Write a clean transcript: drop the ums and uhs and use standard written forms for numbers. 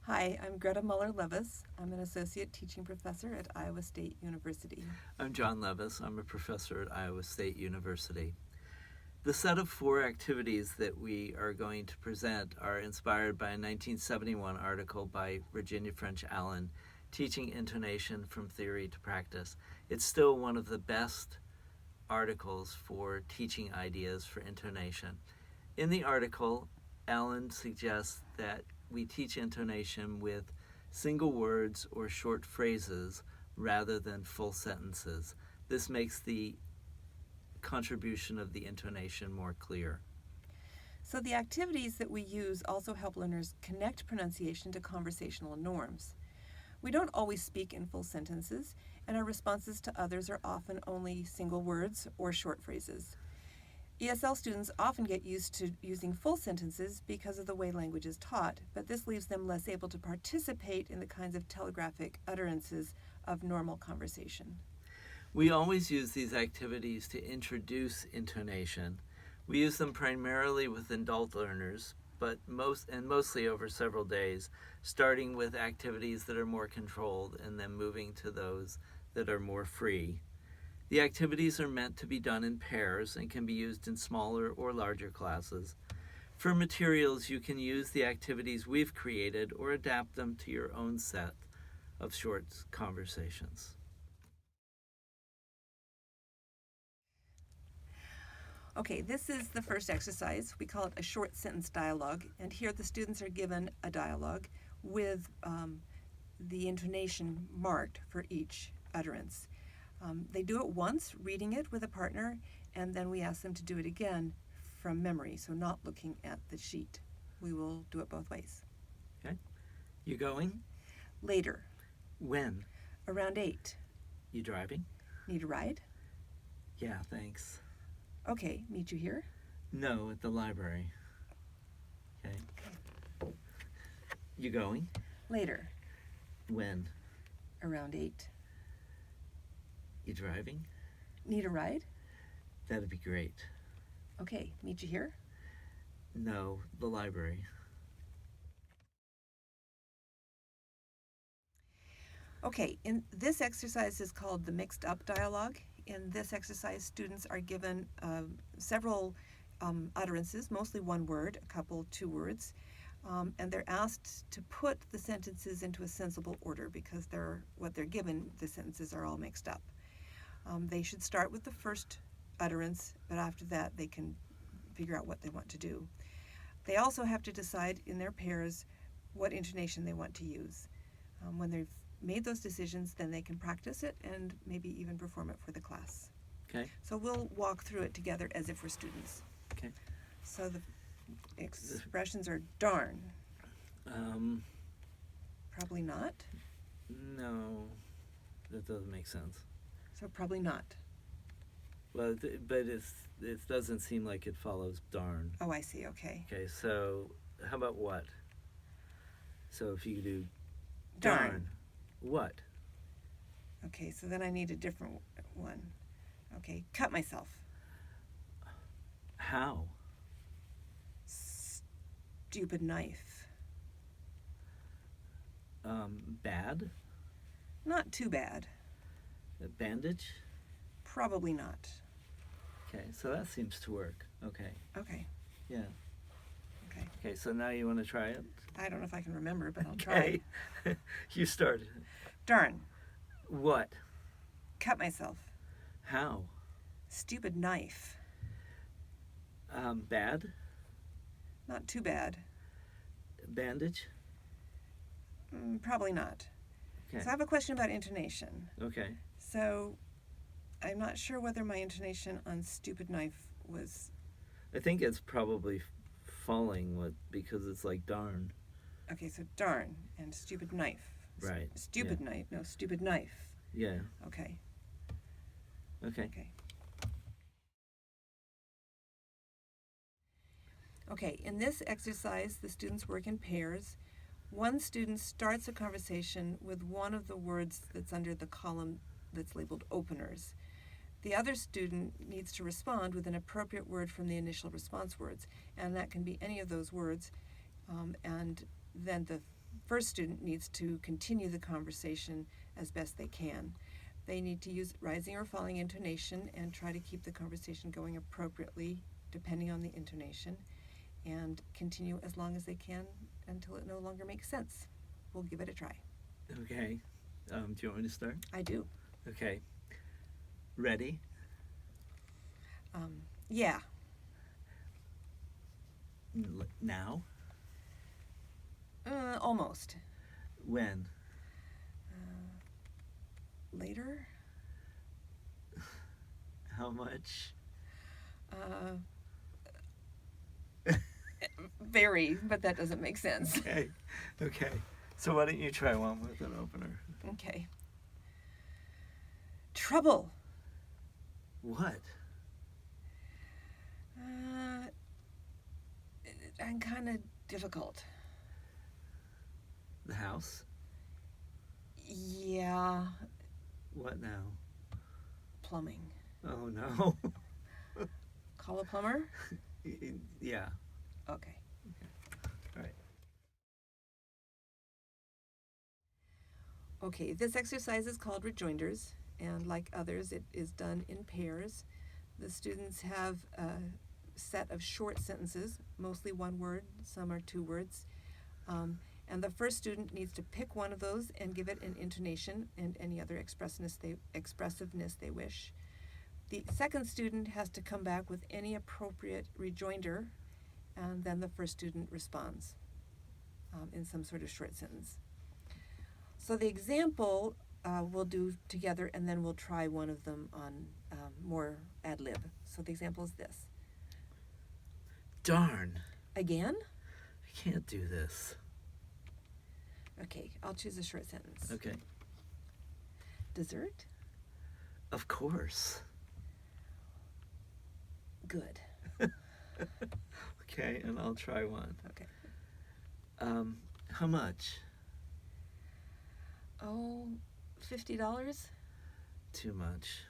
Hi, I'm Greta Muller-Levis. I'm an associate teaching professor at Iowa State University. I'm John Levis. I'm a professor at Iowa State University. The set of 4 activities that we are going to present are inspired by a 1971 article by Virginia French Allen, Teaching Intonation from Theory to Practice. It's still one of the best articles for teaching ideas for intonation. In the article, Allen suggests that we teach intonation with single words or short phrases rather than full sentences. This makes the contribution of the intonation more clear. So the activities that we use also help learners connect pronunciation to conversational norms. We don't always speak in full sentences, and our responses to others are often only single words or short phrases. ESL students often get used to using full sentences because of the way language is taught, but this leaves them less able to participate in the kinds of telegraphic utterances of normal conversation. We always use these activities to introduce intonation. We use them primarily with adult learners, but mostly over several days, starting with activities that are more controlled and then moving to those that are more free. The activities are meant to be done in pairs and can be used in smaller or larger classes. For materials, you can use the activities we've created or adapt them to your own set of short conversations. Okay, this is the first exercise. We call it a short sentence dialogue, and here the students are given a dialogue with the intonation marked for each utterance. They do it once, reading it with a partner, and then we ask them to do it again from memory, so not looking at the sheet. We will do it both ways. Okay. You going? Later. When? Around 8. You driving? Need a ride? Yeah, thanks. Okay, meet you here? No, at the library. Okay. You going? Later. When? Around 8. You driving? Need a ride? That'd be great. Okay, meet you here? No, the library. Okay, in this exercise is called the mixed up dialogue. In this exercise, students are given several utterances, mostly one word, a couple, 2 words, and they're asked to put the sentences into a sensible order because what they're given, the sentences are all mixed up. They should start with the first utterance, but after that they can figure out what they want to do. They also have to decide in their pairs what intonation they want to use. When they've made those decisions, then they can practice it and maybe even perform it for the class. Okay. So we'll walk through it together as if we're students. Okay. So the expressions are darn. Probably not. No, that doesn't make sense. So probably not. Well, but it doesn't seem like it follows darn. Oh, I see. Okay. Okay, so how about what? So if you do Darn. What? Okay, so then I need a different one. Okay, cut myself. How? Stupid knife. Bad? Not too bad. A bandage? Probably not. Okay, so that seems to work. Okay. Okay. Yeah. Okay. Okay, so now you want to try it? I don't know if I can remember, but I'll try. Okay. You started. Darn. What? Cut myself. How? Stupid knife. Bad? Not too bad. Bandage? Probably not. Okay. So I have a question about intonation. Okay. So I'm not sure whether my intonation on stupid knife was... I think it's probably falling because it's like darn. Okay, so darn and stupid knife. Right. Stupid knife. No, stupid knife. Yeah. Okay. Okay. Okay. Okay, in this exercise, the students work in pairs. One student starts a conversation with one of the words that's under the column that's labeled openers. The other student needs to respond with an appropriate word from the initial response words, and that can be any of those words. And then the first student needs to continue the conversation as best they can. They need to use rising or falling intonation and try to keep the conversation going appropriately depending on the intonation, and continue as long as they can until it no longer makes sense. We'll give it a try. Okay. Do you want me to start? I do. Okay. Ready? Yeah. Now? Almost. When? Later? How much? Very, but that doesn't make sense. Okay. Okay. So why don't you try one with an opener? Okay. Trouble. What? I'm kind of difficult. The house? Yeah. What now? Plumbing. Oh no. Call a plumber? Yeah. Okay. All right. Okay, this exercise is called rejoinders, and like others, it is done in pairs. The students have a set of short sentences, mostly one word, some are two words. And the first student needs to pick one of those and give it an intonation and any other expressiveness they wish. The second student has to come back with any appropriate rejoinder, and then the first student responds in some sort of short sentence. So the example we'll do together, and then we'll try one of them on more ad lib. So the example is this. Darn. Again? I can't do this. Okay, I'll choose a short sentence. Okay. Dessert? Of course. Good. Okay, and I'll try one. Okay. How much? Oh, $50? Too much.